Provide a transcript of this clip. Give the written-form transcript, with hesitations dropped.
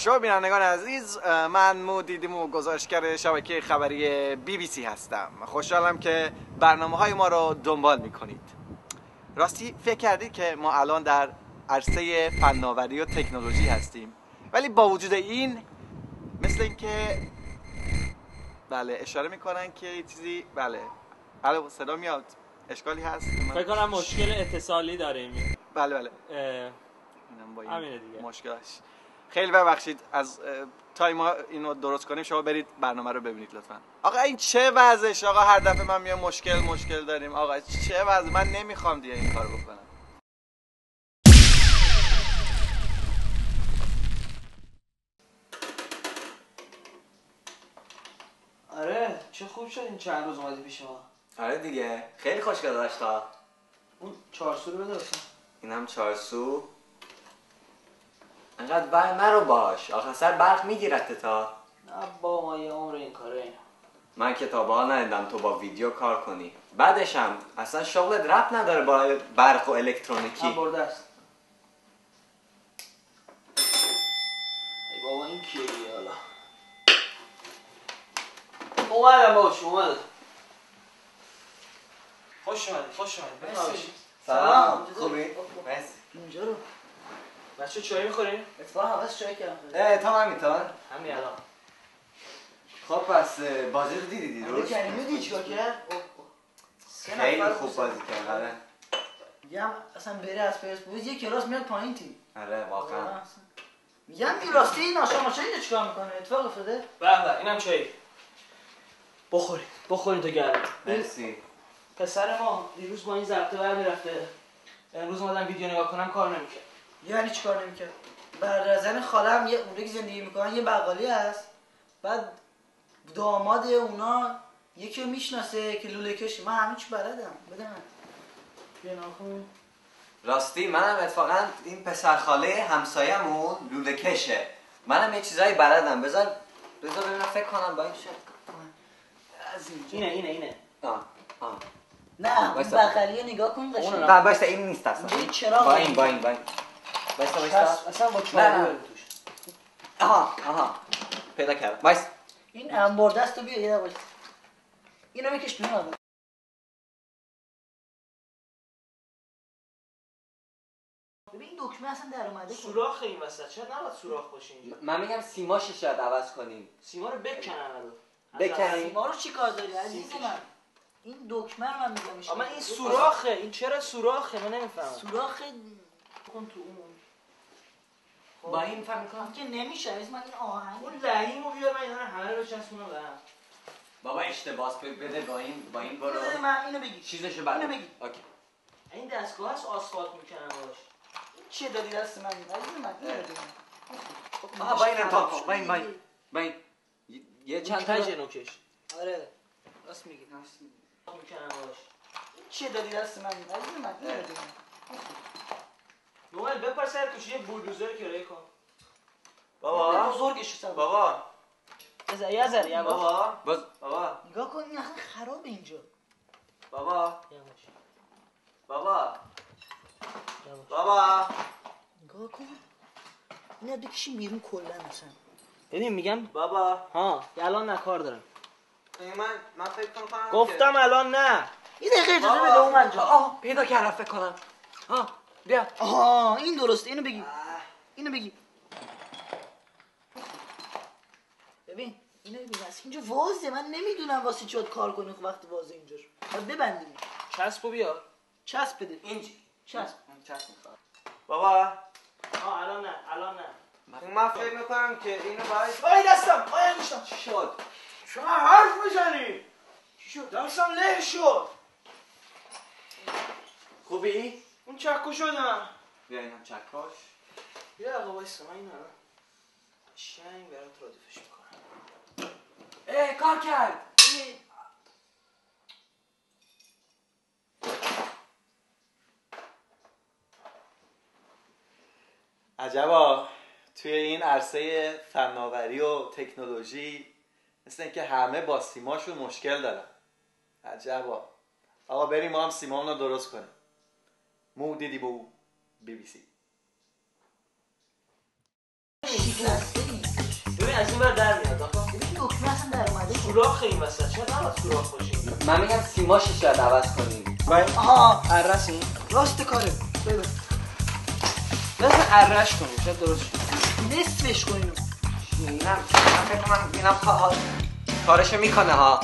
شما بینندگان عزیز، من مو گزارشگر شبکه خبری BBC هستم. خوشحالم که برنامه‌های ما رو دنبال می‌کنید. راستی فکر کردید که ما الان در عرصه فناوری و تکنولوژی هستیم، ولی با وجود این مثل اینکه بله اشاره میکنن که یه چیزی الو صدا میاد، اشکالی هست؟ فکر کنم مشکل اتصالی داریم. بله اینم با این دیگه مشکلش. خیلی ببخشید، از تا ما اینو درست کنیم شما برید برنامه رو ببینید لطفا. آقا این چه وضعش؟ آقا هر دفعه من میام مشکل داریم. آقا چه وضع؟ من نمیخوام دیگه این کارو بکنم. آره چه خوب شد این چند روز اومدی پیش ما. آره دیگه خیلی خوشگل داشت. اون 4 سو رو بده اصلا. اینم 4 سو. انقدر برق نرو باش، آخه سر برق میگیرد تا. نه با ما یه عمر این کاره اینا. من که تا با ندیدم تو با ویدیو کار کنی. بعدشم اصلا شغلت ربط نداره با برق و الکترونیکی. من برده است. ای بابا این کیه دیگه حالا؟ اومدم باش اومدم. خوش اومدی. سلام. خوبی؟ مرسی. اینجا رو بچه چای میخوریم؟ اتفاقا حواس چای کردم. تا همینطور؟ همین الان. خب پس بازی رو دیدی روز؟ کریمی دیدی چیکار کرد؟ خیلی خوب بازی کرد. آره. میگم اصلا بره از پرسپولیس یه کلاس میاد پایین تیم. آره واقعا. میگم این راستی این آشا اینو چیکار میکنه؟ اتفاق افتاده؟ به اینم چای. بخورین تو گرد. مرسی. پسر ما دیروز با این ضبطه ور میرفته، امروز اومدم ویدیو نگاه کنم کار نمیکرد. یعنی چی کار نمیکرد؟ برادر زن خالم یه اونجا که زندگی میکنن یه بقالی هست، بعد داماد اونا یکی رو میشناسه که لوله کش. من همه چی بلدم. بده من بیا ناخون. راستی منم اتفاقا این پسر خاله همسایه‌مون لوله کشه. منم یه چیزایی بلدم. بذار ببینم فکر کنم با این شد. از اینه. نه نه بغلیه نگاه کن قشنگ. نه بایستا این نیست اصلا. این چرا با این بایستا اصلا با چارو توش. آها پیدا کردم. وایس این انبرده است. تو بیا یه دقیقه اینو میکش بیرون. ببین دکمه اصلا در اومده. سوراخ این وسط چرا نباید سوراخ باشه اینجا؟ من میگم سیماشو شاید عوض کنیم. سیما رو بکنن. بکنیم. سیما رو چیکار داری عزیز من؟ این دکمه رو من میگم. اما این سوراخه. این چرا سوراخه؟ من نمیفهمم. سوراخ کن تو اون. با این فهم میکنم که نمیشه. از من این آهنگ اون لحیمو بیار من اینا رو همه رو بچسبونم به هم. بابا اشتباس بده با این برو. من اینو بگی. چیزشو بعد. اینو بگی. اوکی. این دستگاه هست آسفالت میکنم باش. چیه دادی دست من؟ عزیز من اینو بگی. آها با این انتاب. با این یه چند تا نوکش. آره راست میگی. میکنم باش. چیه دادی دست من؟ عزیز من اینو بگی. نومل بپر سر توش یه بولدوزر کرایه کن. بابا بزرگش حساب. بابا بذار یه ذره بابا نگاه کن این اصلا خراب اینجا. بابا نگاه کن اینا بکشیم بیرون کلا مثلا. ببین میگم بابا الان نکار دارم. من فکر کنم گفتم الان نه. یه دقیقه اجازه بده اومد جا. پیدا کردم فکر کنم. بیا. این درسته. اینو بگی. ببین اینو ببین از اینجا وازه. من نمیدونم واسه چی کار کنی وقتی وازه اینجا رو. بعد ببندیم. چسبو بیار. چسب بده. اینجا چسب میخواد. بابا الان نه. من فکر میکنم که اینو باید وای دستم میشم. چی شد؟ شما حرف میزنی. چی شد؟ دستم له شد. خوبی؟ اون چکو شدم. بیا اینم چکاش. یه دقیقه وایسا من اینو شنگ برات ردیفش میکنم. کار کرد. عجبا توی این عرصه فناوری و تکنولوژی مثل اینکه همه با سیماشون مشکل دارن. عجبا. آقا بریم ما هم سیمامون رو درست کنیم. مو BBC. بر در میاد آقا. ببین دکمه اصلا در اومده. سوراخ این وسط چرا نباید سوراخ باشه؟ من میگم سیماشو شاید عوض کنیم. آها عرسین راست کاره. ببین لازم عرش کنیم شاید درست شه. نصفش کنیم. اینم فکر کنم اینم کارشو میکنه ها.